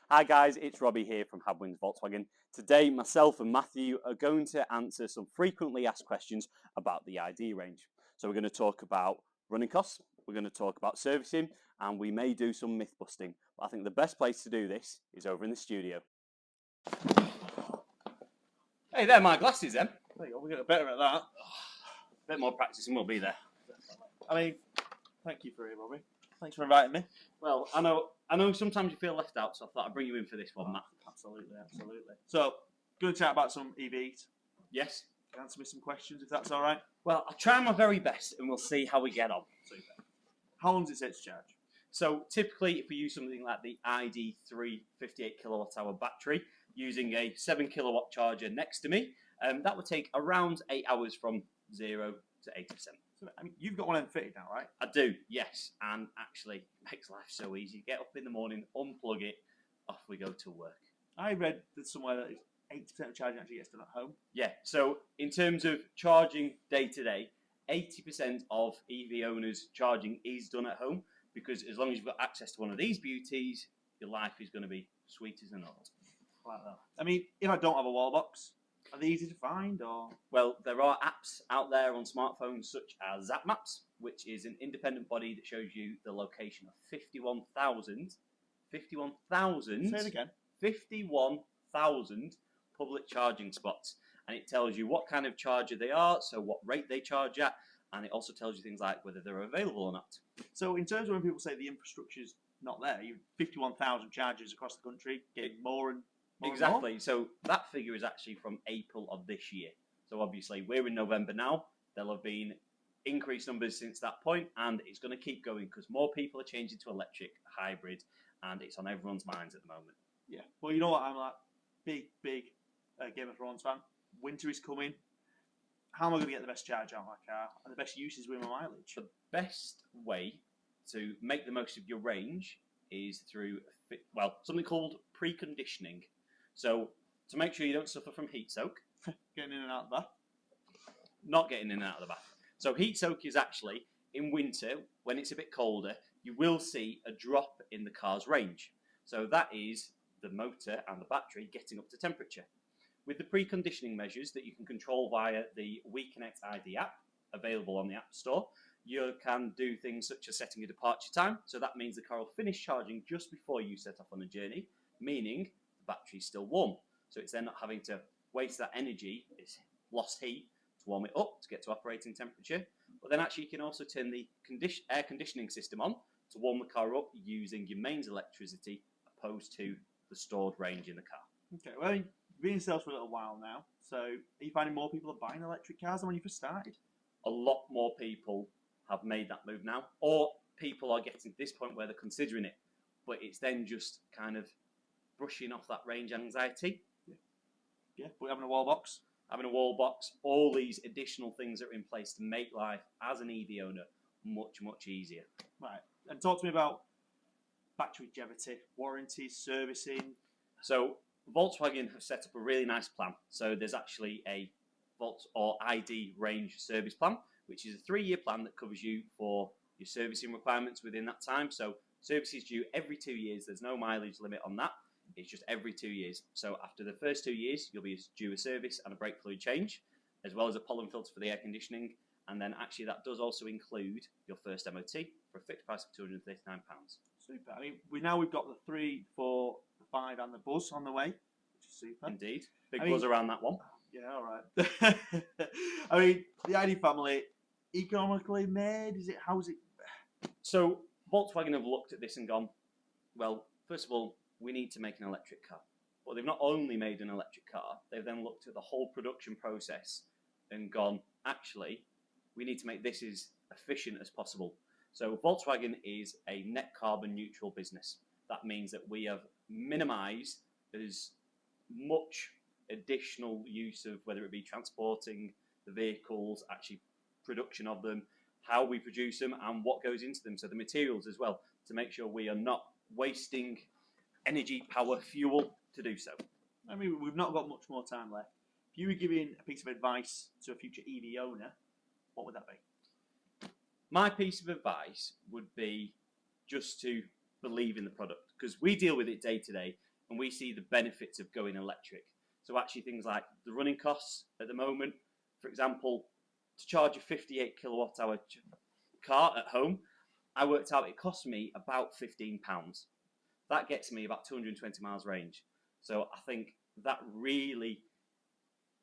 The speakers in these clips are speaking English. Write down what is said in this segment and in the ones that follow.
Hi guys, it's Robbie here from Hadwins Volkswagen. Today, myself and Matthew are going to answer some frequently asked questions about the ID range. So we're going to talk about running costs, we're going to talk about servicing, and we may do some myth busting. But I think the best place to do this is over in the studio. Hey, they're my glasses then. There you go, we're getting better at that. A bit more practice and we'll be there. I mean, thank you for it, Robbie. Thanks for inviting me. Well, I know sometimes you feel left out, so I thought I'd bring you in for this one, Matt. Absolutely. So, going to chat about some EVs. Yes? Answer me some questions if that's all right. Well, I'll try my very best and we'll see how we get on. Super. How long does it take to charge? So typically, if we use something like the ID3 58 kilowatt hour battery using a 7 kilowatt charger next to me, that would take around 8 hours from 0 to 80%. So, I mean, you've got one of them fitted now, right? I do, yes, and actually it makes life so easy. Get up in the morning, unplug it, off we go to work. I read that somewhere that 80% of charging actually gets done at home. Yeah, so in terms of charging day to day, 80% of EV owners' charging is done at home, because as long as you've got access to one of these beauties, your life is going to be sweet as a nut. Like that. I mean, if I don't have a wall box, are they easy to find or? Well, there are apps out there on smartphones such as Zap Maps, which is an independent body that shows you the location of 51,000 Say it again. 51,000 public charging spots. And it tells you what kind of charger they are, so what rate they charge at, and it also tells you things like whether they're available or not. So in terms of when people say the infrastructure's not there, you've 51,000 chargers across the country, getting more and more. Exactly. And more. So that figure is actually from April of this year. So obviously we're in November now. There'll have been increased numbers since that point, and it's going to keep going because more people are changing to electric, hybrid, and it's on everyone's minds at the moment. Yeah. Well, you know what? I'm like big Game of Thrones fan. Winter is coming. How am I going to get the best charge out of my car and the best uses with my mileage? The best way to make the most of your range is through, something called preconditioning. So to make sure you don't suffer from heat soak. Getting in and out of the bath. Not getting in and out of the bath. So heat soak is actually, in winter, when it's a bit colder, you will see a drop in the car's range. So that is the motor and the battery getting up to temperature. With the preconditioning measures that you can control via the WeConnect ID app, available on the App Store, you can do things such as setting a departure time. So that means the car will finish charging just before you set off on a journey, meaning the battery's still warm. So it's then not having to waste that energy, it's lost heat, to warm it up to get to operating temperature. But then actually you can also turn the air conditioning system on to warm the car up using your mains electricity opposed to the stored range in the car. Okay, well, you've been in sales for a little while now, so are you finding more people are buying electric cars than when you first started? A lot more people have made that move now, or people are getting to this point where they're considering it, but it's then just kind of brushing off that range anxiety. Yeah, but having a wall box. Having a wall box, all these additional things that are in place to make life as an EV owner much easier. Right, and talk to me about battery longevity, warranties, servicing. So Volkswagen have set up a really nice plan. So there's actually a Volt or ID range service plan, which is a 3-year plan that covers you for your servicing requirements within that time. So service is due every 2 years. There's no mileage limit on that. It's just every 2 years. So after the first 2 years, you'll be due a service and a brake fluid change, as well as a pollen filter for the air conditioning. And then actually that does also include your first MOT for a fixed price of £239. Super. I mean, we've got the 3, 4, the 5 and the Buzz on the way, which is super. Indeed. Big buzz around that one. Yeah, all right. I mean, the ID family, economically made, how's it? So Volkswagen have looked at this and gone, well, first of all, we need to make an electric car. But they've not only made an electric car, they've then looked at the whole production process and gone, actually, we need to make this as efficient as possible. So Volkswagen is a net carbon neutral business. That means that we have minimized as much additional use of whether it be transporting the vehicles, actually production of them, how we produce them and what goes into them. So the materials as well, to make sure we are not wasting energy, power, fuel to do so. I mean, we've not got much more time left. If you were giving a piece of advice to a future EV owner, what would that be? My piece of advice would be just to believe in the product, because we deal with it day to day. and we see the benefits of going electric. So actually things like the running costs at the moment, for example, to charge a 58 kilowatt hour car at home, I worked out it cost me about £15. That gets me about 220 miles range. So I think that really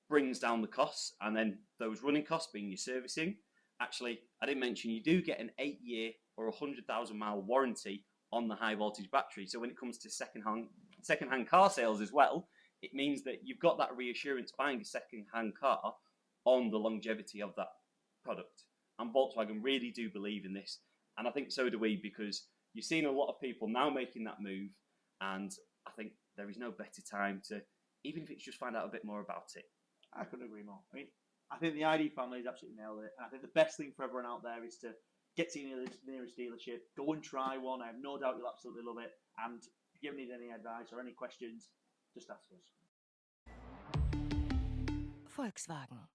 brings down the costs, and then those running costs being your servicing. Actually, I didn't mention you do get an 8-year or 100,000 mile warranty on the high voltage battery. So when it comes to second-hand car sales as well, it means that you've got that reassurance buying a second-hand car on the longevity of that product. And Volkswagen really do believe in this, and I think so do we, because you've seen a lot of people now making that move, and I think there is no better time to, even if it's just find out a bit more about it. I couldn't agree more. I mean, I think the ID family has absolutely nailed it. And I think the best thing for everyone out there is to get to your nearest dealership, go and try one. I have no doubt you'll absolutely love it. And if you ever need any advice or any questions, just ask us. Volkswagen.